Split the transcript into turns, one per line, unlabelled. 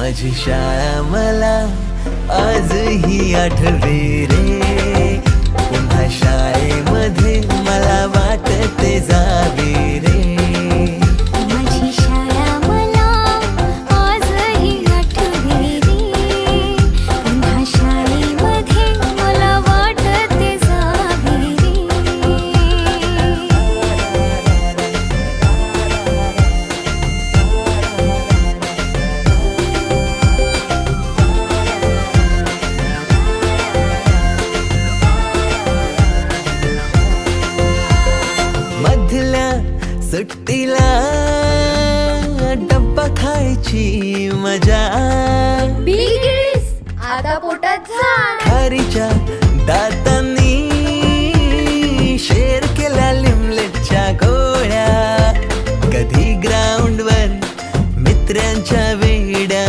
माझी शाळा मला आजही आठवे रे. पुन्हा शाळेमध्ये मला वाटते जावे रे.
माझी शाळा मला आजही आठवे रे. पुन्हा शाळेमध्ये मला वाटते जावे रे.
मधल्या सुट्टीला डब्बा खायची मजा.
बिलगिरीस आता पोटात झाड.
खारीच्या दातांनी शेर केल्या लिमलेटच्या गो.